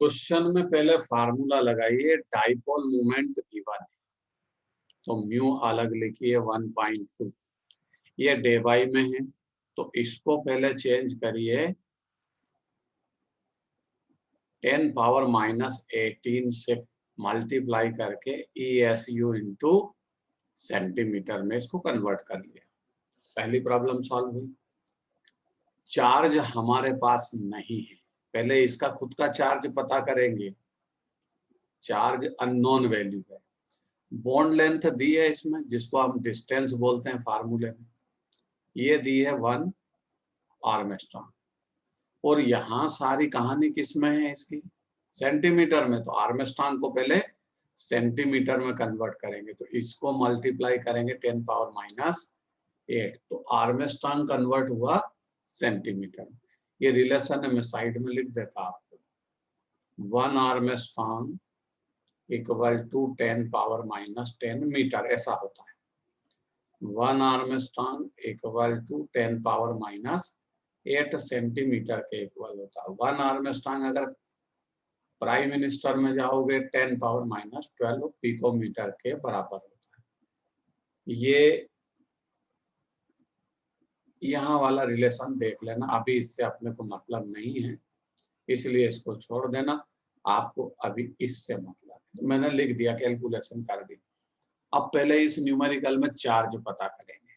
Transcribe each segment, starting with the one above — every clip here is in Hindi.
क्वेश्चन में पहले फार्मूला लगाइए, डाइपोल मोमेंट गिवन है तो म्यू अलग लिखिए 1.2, ये डेबाई में है तो इसको पहले चेंज करिए 10 पावर -18 से मल्टीप्लाई करके ESU इंटू सेंटीमीटर में इसको कन्वर्ट कर लिया। पहली प्रॉब्लम सॉल्व हुई। चार्ज हमारे पास नहीं है, पहले इसका खुद का चार्ज पता करेंगे। चार्ज अननोन वैल्यू है। बॉन्ड लेंथ दी है इसमें, जिसको हम डिस्टेंस बोलते हैं फार्मूले में, ये दी है 1 आर्मस्ट्रॉन्ग। और यहाँ सारी कहानी किस में है इसकी, सेंटीमीटर में। तो आर्मस्ट्रॉन्ग को पहले सेंटीमीटर में कन्वर्ट करेंगे तो इसको मल्टीप्लाई करेंगे 10 पावर -8 तो आर्मस्ट्रॉन्ग कन्वर्ट हुआ सेंटीमीटर। ये रिलेशन है, मैं साइड में लिख देता आपको। 1 armstrong equal to 10 power -10 metre, ऐसा होता है। 1 armstrong equal to 10 power -8 centimetre के इक्वल होता है। 1 आर्मस्ट्रॉन्ग अगर प्राइम मिनिस्टर में जाओगे 10 पावर -12 पिकोमीटर के बराबर होता है। ये यहाँ वाला रिलेशन देख लेना, अभी इससे अपने को मतलब नहीं है, इसलिए इसको छोड़ देना। आपको अभी इससे मतलब है तो मैंने लिख दिया, कैलकुलेशन कर दी। अब पहले इस न्यूमेरिकल में चार्ज पता करेंगे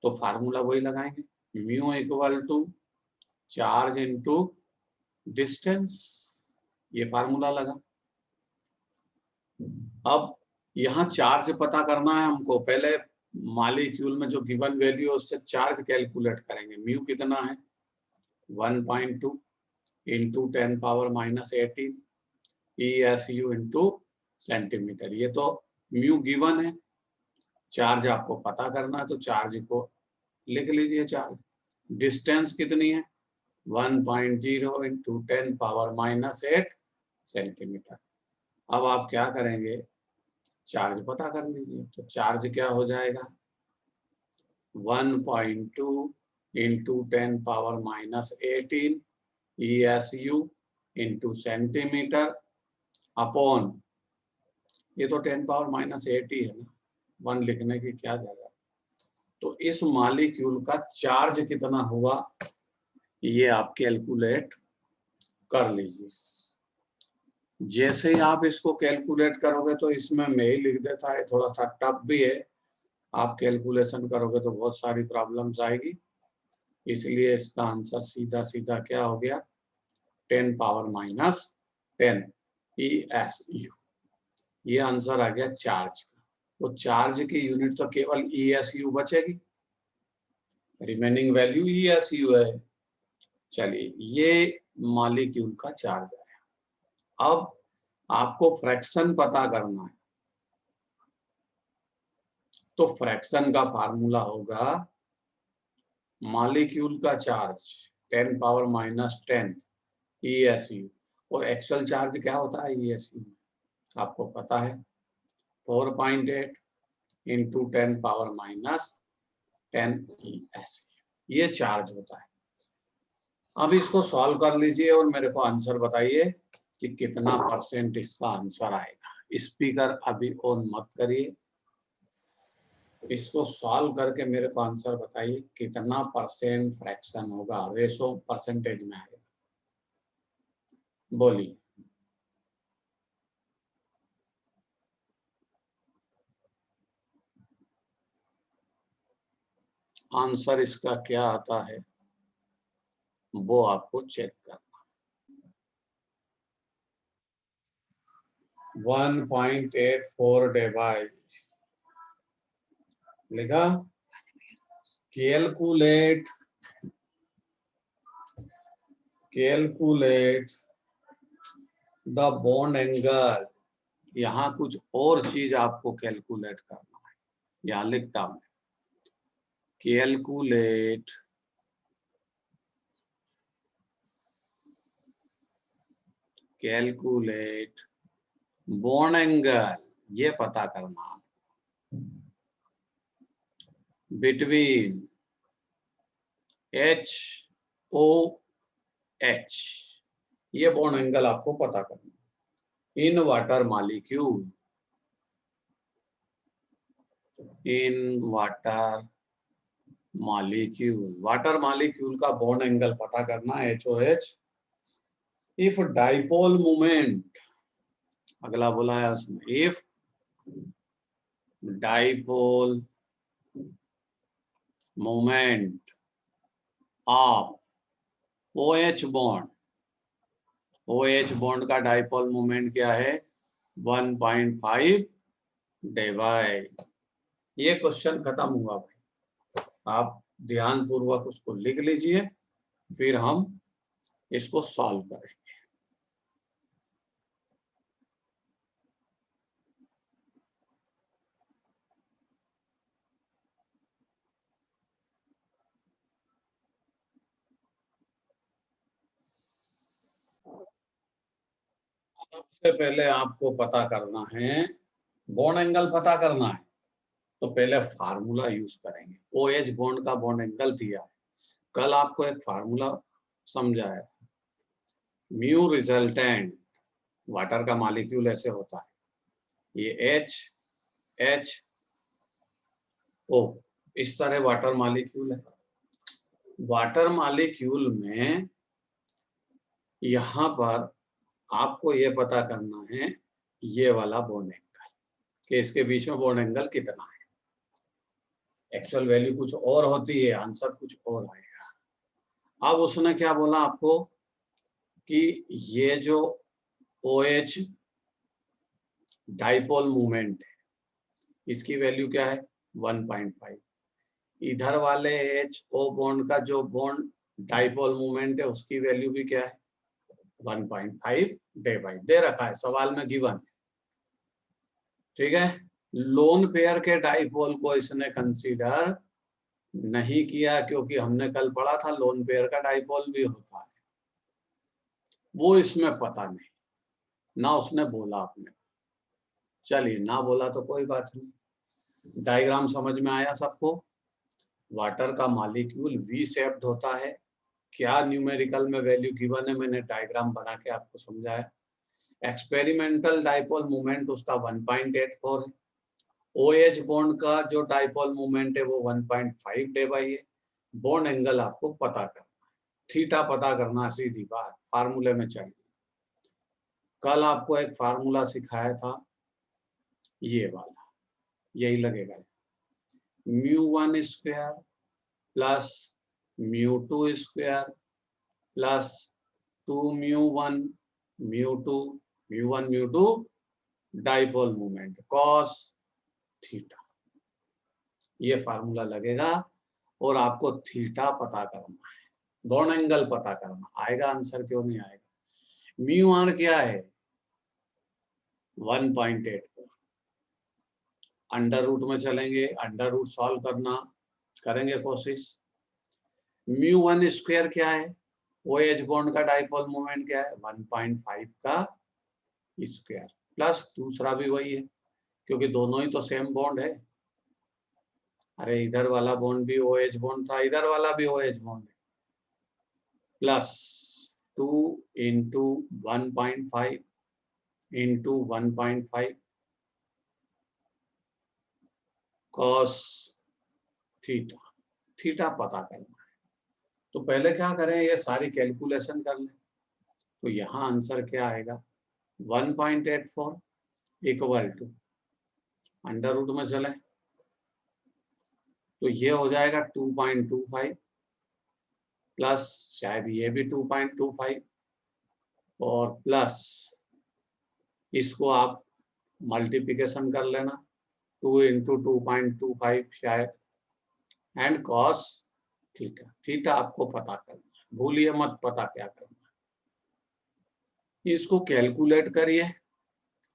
तो फार्मूला वही लगाएंगे, mu equal to charge into distance, ये फार्मूला लगा। अब यहाँ चार्ज पता करना है हमको, पहले मॉलिक्यूल में जो गिवन वैल्यू है उससे चार्ज कैलकुलेट करेंगे। म्यू कितना है 1.2 into 10 power -18 ESU into centimetre. ये तो म्यू गिवन है, चार्ज आपको पता करना है तो चार्ज को लिख लीजिए। चार्ज डिस्टेंस कितनी है 1.0 इंटू 10 पावर -8 सेंटीमीटर। अब आप क्या करेंगे, चार्ज पता कर लीजिए। तो चार्ज क्या हो जाएगा 1.2 into 10 power -18 ESU into centimetre upon, ये तो 10 पावर -8 ही है ना, 1 लिखने की क्या जगह। तो इस मॉलिक्यूल का चार्ज कितना हुआ ये आप कैलकुलेट कर लीजिए। जैसे ही आप इसको कैलकुलेट करोगे तो इसमें मैं ही लिख देता है, थोड़ा सा टफ भी है, आप कैलकुलेशन करोगे तो बहुत सारी प्रॉब्लम्स आएगी, इसलिए इसका आंसर सीधा सीधा क्या हो गया 10 पावर -10 ESU, ये आंसर आ गया चार्ज का। तो चार्ज की यूनिट तो केवल ESU बचेगी, रिमेनिंग वैल्यू ESU है। चलिए ये मॉलिक्यूल का चार्ज है। अब आपको फ्रैक्शन पता करना है तो फ्रैक्शन का फार्मूला होगा मॉलिक्यूल का चार्ज 10 पावर -10 ESU, और एक्चुअल चार्ज क्या होता है ESU आपको पता है 4.8 इंटू 10 पावर -10 ESU, ये चार्ज होता है। अब इसको सॉल्व कर लीजिए और मेरे को आंसर बताइए कि कितना % इसका आंसर आएगा। स्पीकर अभी ऑन मत करिए, इसको सॉल्व करके मेरे को आंसर बताइए कितना % फ्रैक्शन होगा, रेशो परसेंटेज में आएगा, बोलिए। आंसर इसका क्या आता है वो आपको चेक करना। 1.84 डिवाइड, लिखा, कैलकुलेट द बॉन्ड एंगल। यहाँ कुछ और चीज आपको कैलकुलेट करना है, यहाँ लिखता हूं कैलकुलेट बॉन्ड एंगल, ये पता करना बिटवीन HOH, ये बॉन्ड एंगल आपको पता करना। In water molecule, in water molecule, water molecule का बॉन्ड एंगल पता करना, HOH। इफ डाइपोल मोमेंट, अगला बोला है उसमें, if dipole moment of OH bond, OH bond का डाइपोल मोमेंट क्या है, 1.5 डिवाइड। ये क्वेश्चन खत्म हुआ भाई, आप ध्यान पूर्वक उसको लिख लीजिए, फिर हम इसको सॉल्व करेंगे। सबसे पहले आपको पता करना है, बॉन्ड एंगल पता करना है, तो पहले फार्मूला यूज करेंगे। OH बॉन्ड का बॉन्ड एंगल दिया है, कल आपको एक फार्मूला समझाया, म्यू रिजल्टेंट, वाटर का मॉलिक्यूल ऐसे होता है, ये HO, इस तरह वाटर मॉलिक्यूल है। वाटर मॉलिक्यूल में यहाँ पर आपको ये पता करना है, ये वाला बॉन्ड एंगल, कि इसके बीच में बॉन्ड एंगल कितना है। एक्चुअल वैल्यू कुछ और होती है, आंसर कुछ और आएगा। अब उसने क्या बोला आपको कि ये जो OH डाइपोल मूवमेंट है, इसकी वैल्यू क्या है, 1.5। इधर वाले HO बॉन्ड का जो बॉन्ड डाइपोल मूवमेंट है, उसकी वैल्यू भी क्या है, 1.5 डिवाइड, दे रखा है सवाल में, गिवन। ठीक है, लोन पेयर के डाइपोल को इसने कंसीडर नहीं किया, क्योंकि हमने कल पढ़ा था लोन पेयर का डाइपोल भी होता है, वो इसमें पता नहीं, ना उसने बोला आपने। चलिए, ना बोला तो कोई बात नहीं। डायग्राम समझ में आया सबको? वाटर का मॉलिक्यूल वी शेप्ड होता है, क्या न्यूमेरिकल में वैल्यू गिवन है, मैंने डायग्राम बना के आपको समझाया। एक्सपेरिमेंटल डाइपोल मोमेंट उसका 1.84 है। OH बॉन्ड का जो डाइपोल मोमेंट है वो 1.5 डिवाइड है। बॉन्ड एंगल आपको पता करना है, थीटा पता करना, सीधी बात, फार्मूले में चाहिए। कल आपको एक फार्मूला सिखाया था, ये वाला, यही लगेगा, μ1 square plus μ2 square plus 2μ1 μ2 dipole moment cos theta, ये फार्मूला लगेगा। और आपको थीटा पता करना है, बॉन्ड एंगल पता करना। आएगा आंसर, क्यों नहीं आएगा। μr क्या है, 1.84। अंडर रूट में चलेंगे, अंडर रूट सॉल्व करना, करेंगे कोशिश। μ1 स्क्वायर क्या है, OH बॉन्ड का डाइपोल मोमेंट क्या है, 1.5 का स्क्वायर, प्लस दूसरा भी वही है, क्योंकि दोनों ही तो सेम बॉन्ड है। अरे इधर वाला बॉन्ड भी OH बॉन्ड था, इधर वाला भी OH बॉन्ड है, plus 2 into 1.5 into 1.5 cos theta, theta पता करना है। तो पहले क्या करें, ये सारी कैलकुलेशन कर लें। तो यहाँ आंसर क्या आएगा, 1.84 इक्वल टू, अंडर रूट में चले तो ये हो जाएगा 2.25 प्लस शायद ये भी 2.25 और प्लस इसको आप मल्टीप्लिकेशन कर लेना, 2 इंटू 2.25 शायद, एंड कॉस थीटा। थीटा आपको पता करना है, भूलिए मत पता क्या करना है। इसको कैलकुलेट करिए,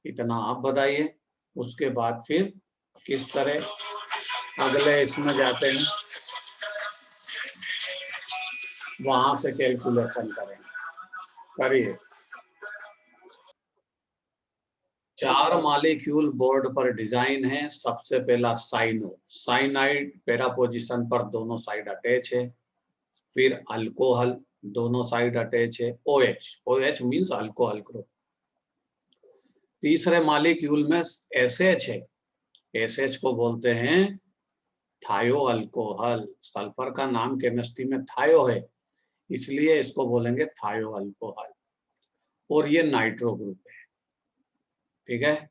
इतना आप बताइए, उसके बाद फिर किस तरह अगले इसमें जाते हैं, वहां से कैलकुलेशन करेंगे। करिए। 4 मॉलिक्यूल बोर्ड पर डिजाइन है। सबसे पहला साइनो, साइनाइड पैरा पोजीशन पर दोनों साइड अटैच है। फिर अल्कोहल दोनों साइड अटैच है OH, OH means alcohol group. तीसरे मॉलिक्यूल में SH है, SH को बोलते हैं थायो अल्कोहल। सल्फर का नाम केमिस्ट्री में थायो है, इसलिए इसको बोलेंगे थायो अल्कोहल। और ये नाइट्रो ग्रुप है, ठीक है।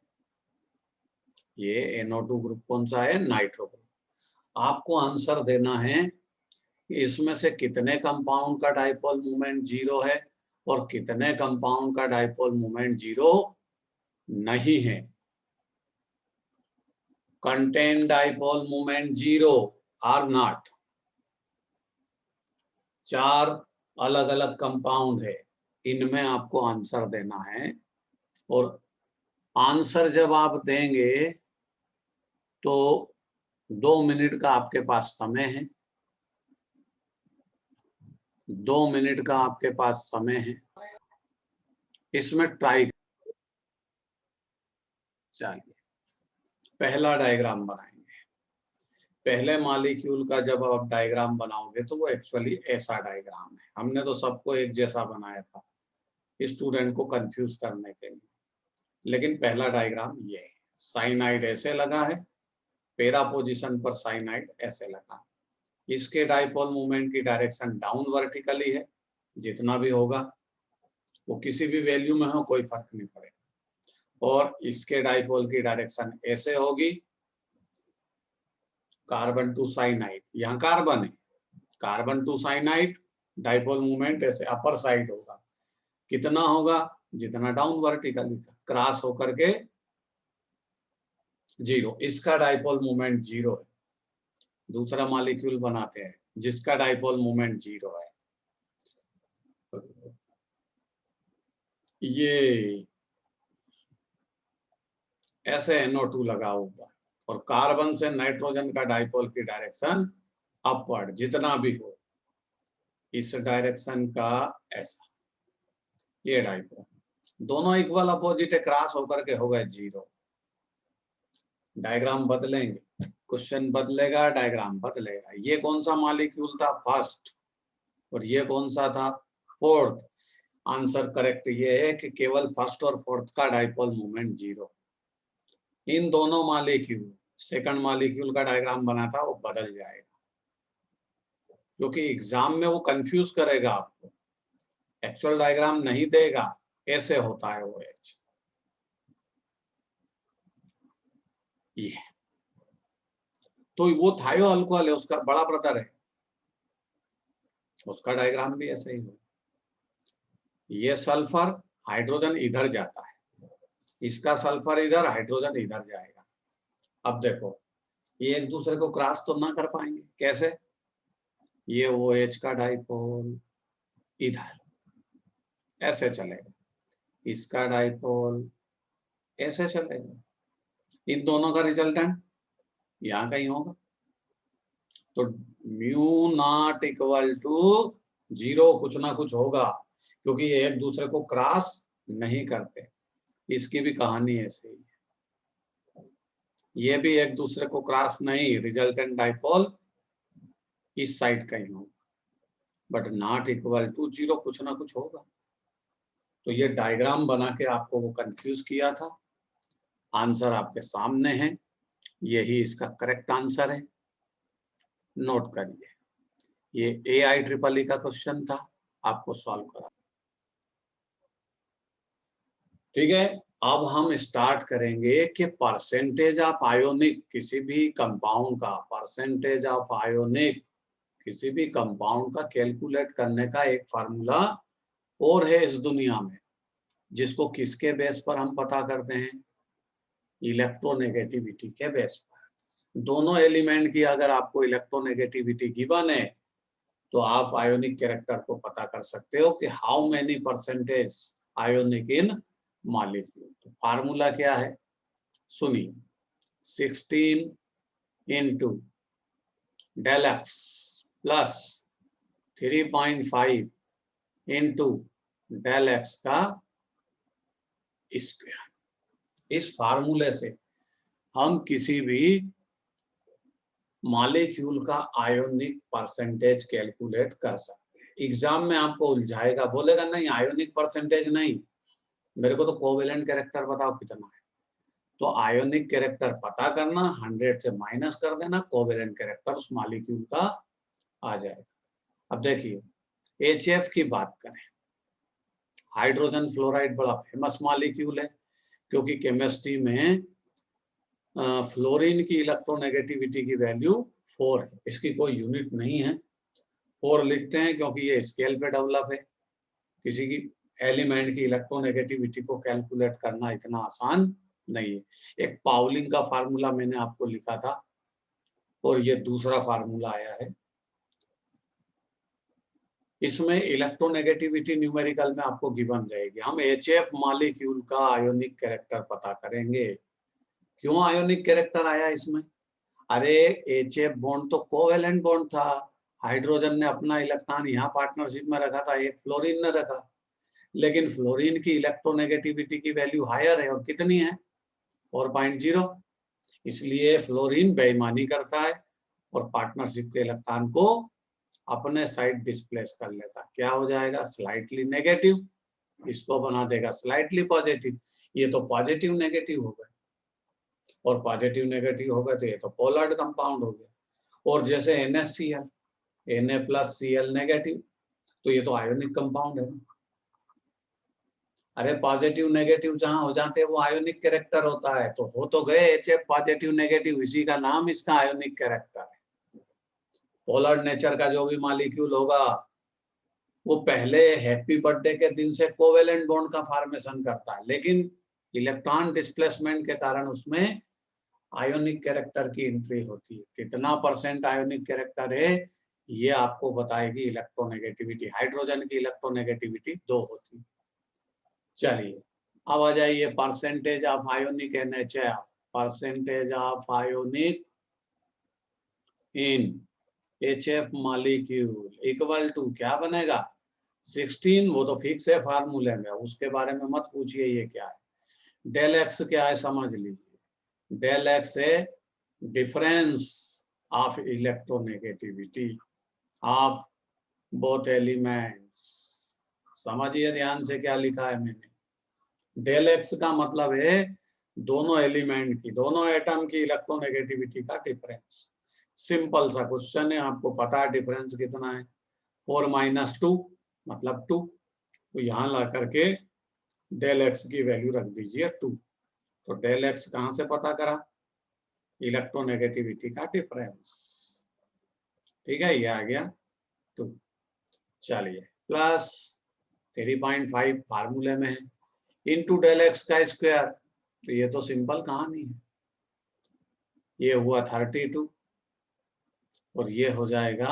ये NO2 ग्रुप कौन सा है? Nitro group. आपको आंसर देना है कि इसमें से कितने कंपाउंड का डाइपोल मोमेंट 0 है और कितने कंपाउंड का डाइपोल मोमेंट 0 नहीं है। Contain dipole moment 0 are not. 4 अलग अलग कंपाउंड है, इनमें आपको आंसर देना है। और आंसर जब आप देंगे तो 2 मिनट का आपके पास समय है, 2 मिनट का आपके पास समय है। इसमें ट्राई, चलिए पहला डायग्राम बनाएंगे। पहले मॉलिक्यूल का जब आप डायग्राम बनाओगे तो वो एक्चुअली ऐसा डायग्राम है। हमने तो सबको एक जैसा बनाया था स्टूडेंट को कंफ्यूज करने के लिए, लेकिन पहला डायग्राम ये है। साइनाइड ऐसे लगा है, पैरा पोजीशन पर साइनाइड ऐसे लगा। इसके डाइपोल मूवमेंट की डायरेक्शन डाउन वर्टिकली है, जितना भी होगा वो किसी भी वैल्यू में हो कोई फर्क नहीं पड़ेगा। और इसके डाइपोल की डायरेक्शन ऐसे होगी, कार्बन टू साइनाइड, यहाँ कार्बन है, carbon two cyanide dipole movement ऐसे अपर साइड होगा। कितना होगा? जितना डाउन वर्टिकली था, क्रॉस होकर के 0। इसका डाइपोल मूवमेंट 0 है। दूसरा मॉलिक्यूल बनाते हैं जिसका डाइपोल मूवमेंट 0 है। ये ऐसे NO2 लगा ऊपर और कार्बन से नाइट्रोजन का डाइपोल की डायरेक्शन अपवर्ड, जितना भी हो इस डायरेक्शन का ऐसा। ये डाइपोल दोनों इक्वल अपोजिट है, क्रॉस होकर के होगा 0। डायग्राम बदलेंगे, क्वेश्चन बदलेगा, डायग्राम बदलेगा। ये कौन सा मॉलिक्यूल था? फर्स्ट। और ये कौन सा था? फोर्थ। आंसर करेक्ट ये है कि केवल फर्स्ट और फोर्थ का डाइपोल मोमेंट 0। इन दोनों मॉलिक्यूल, सेकंड मॉलिक्यूल का डायग्राम बना था वो बदल जाएगा, क्योंकि एग्जाम में वो कंफ्यूज करेगा आपको, एक्चुअल डायग्राम नहीं देगा। ऐसे होता है वो OH। ये तो वो थायो अल्कोहल है, उसका बड़ा ब्रदर है, उसका डायग्राम भी ऐसे ही हो। ये सल्फर, हाइड्रोजन इधर जाता है, इसका सल्फर इधर, हाइड्रोजन इधर जाएगा। अब देखो ये एक दूसरे को क्रॉस तो ना कर पाएंगे, कैसे? ये OH का डाइपोल इधर ऐसे चलेगा, इसका डाइपोल ऐसे चलेगा, इन दोनों का रिजल्टेंट यहाँ कहीं होगा। तो म्यू नॉट इक्वल टू 0 कुछ ना कुछ होगा, क्योंकि ये एक दूसरे को क्रॉस नहीं करते। इसकी भी कहानी ऐसे ही है, ये भी एक दूसरे को क्रॉस नहीं, रिजल्टेंट डाइपोल इस साइड का ही होगा, बट नॉट इक्वल टू 0 कुछ ना कुछ होगा। तो ये डायग्राम बना के आपको वो कंफ्यूज किया था। आंसर आपके सामने है, यही इसका करेक्ट आंसर है, नोट करिए। ये AIEEE का क्वेश्चन था, आपको सॉल्व करा। ठीक है, अब हम स्टार्ट करेंगे कि परसेंटेज ऑफ आयोनिक, किसी भी कंपाउंड का परसेंटेज ऑफ आयोनिक, किसी भी कंपाउंड का कैलकुलेट करने का एक फार्मूला और है इस दुनिया में, जिसको किसके बेस पर हम पता करते हैं? इलेक्ट्रोनेगेटिविटी के बेस पर। दोनों एलिमेंट की अगर आपको इलेक्ट्रोनेगेटिविटी गिवन है तो आप आयोनिक कैरेक्टर को पता कर सकते हो कि how many percentage ionic in molecule. तो फार्मूला क्या है सुनिए, 16 into del x plus 3.5 into del x का स्क्वायर। इस फार्मूले से हम किसी भी मॉलिक्यूल का आयोनिक परसेंटेज कैलकुलेट कर सकते हैं। एग्जाम में आपको उलझाएगा, बोलेगा नहीं आयोनिक परसेंटेज नहीं, मेरे को तो कोवेलेंट कैरेक्टर बताओ कितना है। तो आयोनिक कैरेक्टर पता करना, 100 से माइनस कर देना, कोवेलेंट कैरेक्टर उस मॉलिक्यूल का आ जाएगा। अब देखिए HF की बात करें, हाइड्रोजन फ्लोराइड बड़ा फेमस मॉलिक्यूल है, क्योंकि केमिस्ट्री में फ्लोरीन की इलेक्ट्रोनेगेटिविटी की वैल्यू 4 है, इसकी कोई यूनिट नहीं है, 4 लिखते हैं क्योंकि ये स्केल पे डेवलप है। किसी की एलिमेंट की इलेक्ट्रोनेगेटिविटी को कैलकुलेट करना इतना आसान नहीं है। एक पाउलिंग का फार्मूला मैंने आपको लिखा था और ये दूसरा फार्मूला आया है, इसमें इलेक्ट्रोनेगेटिविटी न्यूमेरिकल में आपको गिवन जाएगी। हम HF मॉलिक्यूल का आयोनिक कैरेक्टर पता करेंगे। क्यों आयोनिक कैरेक्टर आया इसमें? अरे HF बॉन्ड तो कोवेलेंट बॉन्ड था, हाइड्रोजन ने अपना इलेक्ट्रॉन यहाँ पार्टनरशिप में रखा था, एक फ्लोरीन ने रखा, लेकिन फ्लोरीन की इलेक्ट्रोनेगेटिविटी की वैल्यू हायर है, और कितनी है 4.0, इसलिए फ्लोरीन बेईमानी करता है और पार्टनरशिप के इलेक्ट्रॉन को अपने साइड डिस्प्लेस कर लेता। क्या हो जाएगा? स्लाइटली नेगेटिव, इसको बना देगा स्लाइटली पॉजिटिव। ये तो पॉजिटिव नेगेटिव हो गए, और पॉजिटिव नेगेटिव हो गए तो ये तो पोलर्ड कंपाउंड हो गया। और जैसे NaCl, Na+Cl नेगेटिव, तो ये तो आयोनिक कंपाउंड है ना। अरे पॉजिटिव नेगेटिव जहां हो जाते हैं वो आयोनिक कैरेक्टर होता है, तो हो तो गए HF पॉजिटिव नेगेटिव, इसी का नाम इसका आयोनिक कैरेक्टर है। पोलर नेचर का जो भी मॉलिक्यूल होगा वो पहले हैप्पी बर्थडे के दिन से कोवेलेंट बॉन्ड का फॉर्मेशन करता है, लेकिन इलेक्ट्रॉन डिस्प्लेसमेंट के कारण उसमें आयोनिक कैरेक्टर की एंट्री होती है। कितना परसेंट आयोनिक कैरेक्टर है ये आपको बताएगी इलेक्ट्रोनेगेटिविटी। हाइड्रोजन की इलेक्ट्रोनेगेटिविटी 2 होती है। चलिए अब आ जाइए percentage of ionic NHF, percentage of ionic in HF molecule equal to क्या बनेगा 16, वो तो फिक्स है फार्मूले में, उसके बारे में मत पूछिए ये क्या है। डेल एक्स क्या है समझ लीजिए, डेल एक्स है difference of electronegativity of both elements. समझिए ध्यान से क्या लिखा है मैंने। डेल एक्स का मतलब है दोनों एलिमेंट की, दोनों एटम की इलेक्ट्रोनेगेटिविटी का डिफरेंस। सिंपल सा क्वेश्चन है, आपको पता है डिफरेंस कितना है, 4 - 2 मतलब 2, तो यहाँ ला करके डेल एक्स की वैल्यू रख दीजिए 2। तो डेल एक्स कहाँ से पता करा? इलेक्ट्रोनेगेटिविटी का डिफरेंस। ठीक है, ये आ गया 2। चलिए प्लस 3.5 फार्मूले में है, इनटू डेल एक्स का स्क्वायर, तो ये तो सिंपल कहानी है, ये हुआ 32 और ये हो जाएगा,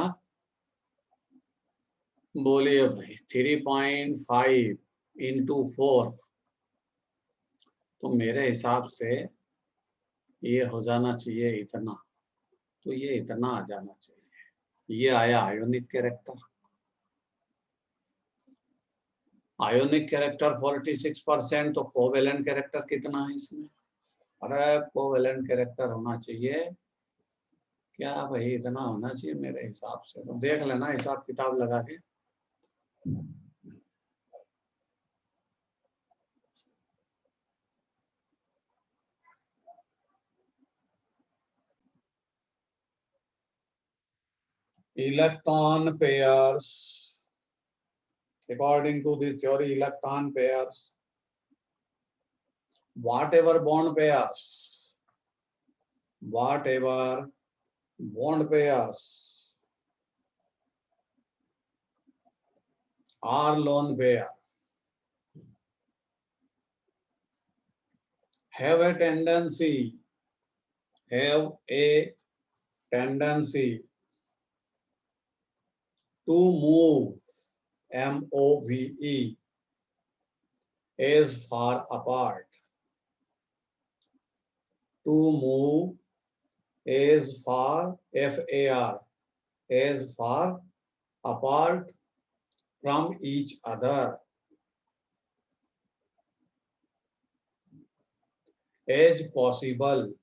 बोलिए भाई 3.5 इंटू 4, तो मेरे हिसाब से ये हो जाना चाहिए इतना, तो ये इतना आ जाना चाहिए। ये आया आयोनिक कैरेक्टर। आयोनिक कैरेक्टर 46%, तो कोवेलेंट कैरेक्टर कितना है इसमें? अरे कोवेलेंट कैरेक्टर होना चाहिए क्या भाई, इतना होना चाहिए मेरे हिसाब से, तो देख लेना हिसाब किताब लगा के। Electron pairs, according to this theory, electron pairs, whatever bond pairs are lone pair have a tendency to move, MOVE, as far apart, to move as far, FAR, as far apart from each other as possible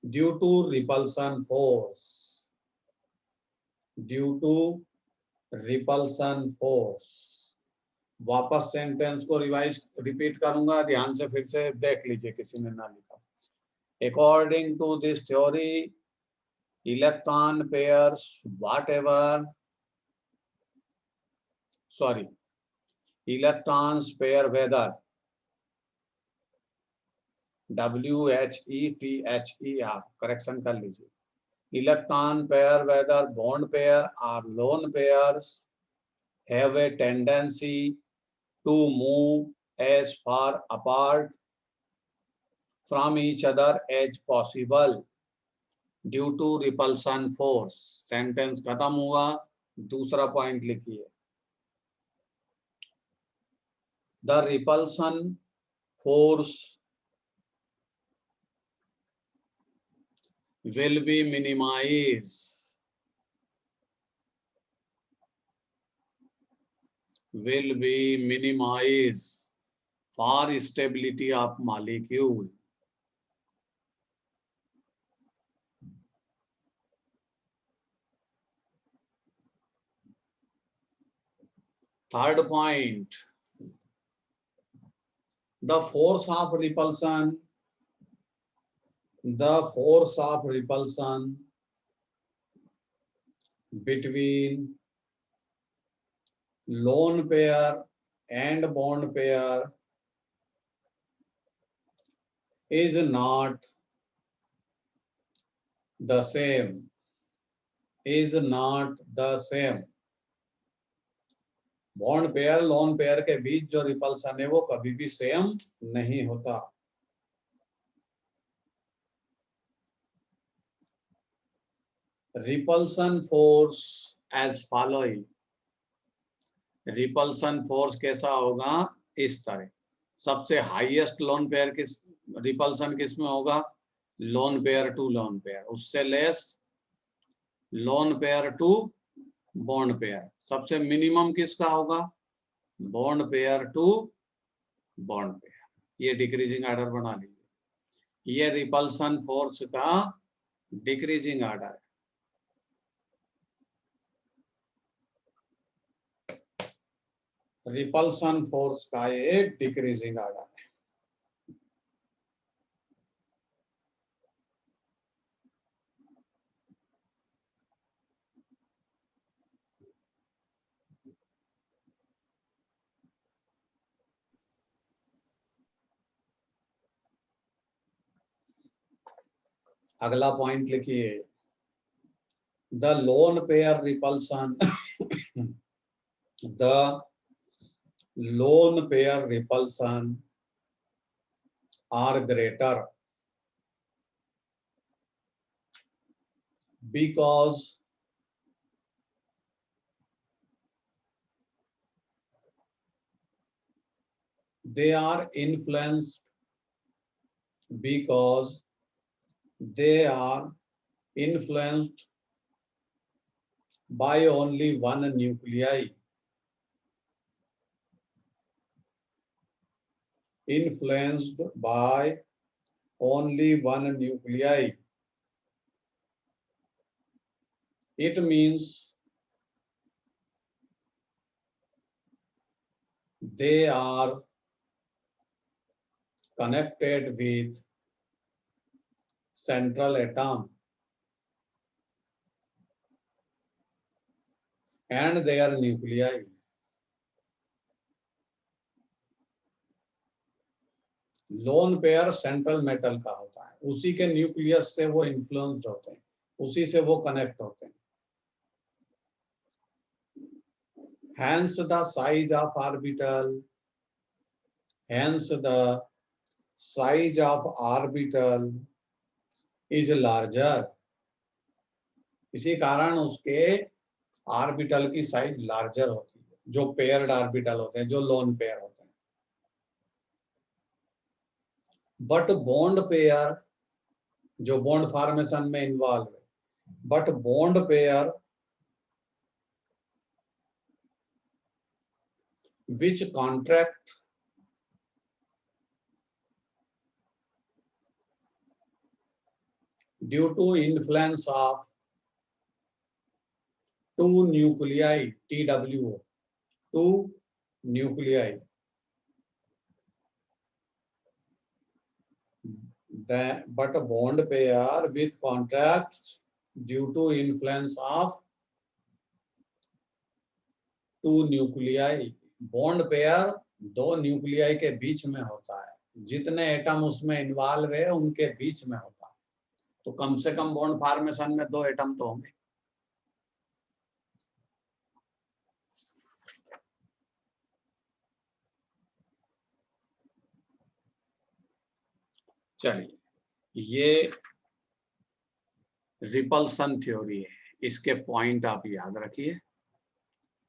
due to repulsion force, due to repulsion force. वापस सेंटेंस को रिपीट करूंगा, ध्यान से फिर से देख लीजिए, किसी ने ना लिखा। According to this theory, electron pairs whatever, sorry, electrons pair whether, WHETHER, correction कर लीजिए। Electron pair whether bond pair or lone pairs have a tendency to move as far apart from each other as possible due to repulsion force। Sentence खत्म हुआ, दूसरा पॉइंट लिखिए। The repulsion force will be minimized, will be minimized for stability of molecule। Third point, the force of repulsion, the force of repulsion between lone pair and bond pair is not the same, is not the same। Bond pair lone pair के बीच जो रिपल्सन है वो कभी भी सेम नहीं होता। Repulsion force as following, repulsion force कैसा होगा, इस तरह। सबसे हाईएस्ट लोन पेयर किस, रिपल्सन किस में होगा, lone pair to lone pair. उससे less lone pair to bond pair. सबसे मिनिमम किसका होगा, bond pair to bond pair. ये डिक्रीजिंग ऑर्डर बना लीजिए, ये रिपल्सन फोर्स का डिक्रीजिंग ऑर्डर है। रिपल्सन फोर्स का ये डिक्रीजिंग ऑर्डर है। अगला पॉइंट लिखिए, the lone pair repulsion, the lone pair repulsion are greater because they are influenced, because they are influenced by only one nuclei, influenced by only one nuclei। It means they are connected with central atom and their nuclei। Lone pair central metal का होता है, उसी के न्यूक्लियस से वो इन्फ्लुएंस्ड होते हैं, उसी से वो कनेक्ट होते हैं। Hence the size of orbital, hence the size of orbital is larger। इसी कारण उसके ऑर्बिटल की साइज लार्जर होती है, जो पेयर्ड ऑर्बिटल होते हैं, जो लोन पेयर होते हैं। बट बॉन्ड पेयर, जो बॉन्ड फॉर्मेशन में इन्वॉल्व है, but bond pair which contract due to influence of two nuclei TWO, two nuclei, but a bond pair with contracts due to influence of two nuclei. Bond pair दो न्यूक्लियाई के बीच में होता है, जितने एटम उसमें इन्वॉल्व है उनके बीच में होता है, तो कम से कम बॉन्ड फॉर्मेशन में दो एटम तो होंगे। चलिए, ये रिपल्सन थ्योरी है, इसके पॉइंट आप याद रखिए।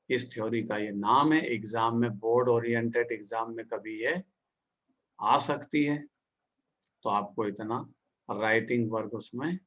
इस थ्योरी का ये नाम है, एग्जाम में बोर्ड ओरिएंटेड एग्जाम में कभी ये आ सकती है, तो आपको इतना राइटिंग वर्क उसमें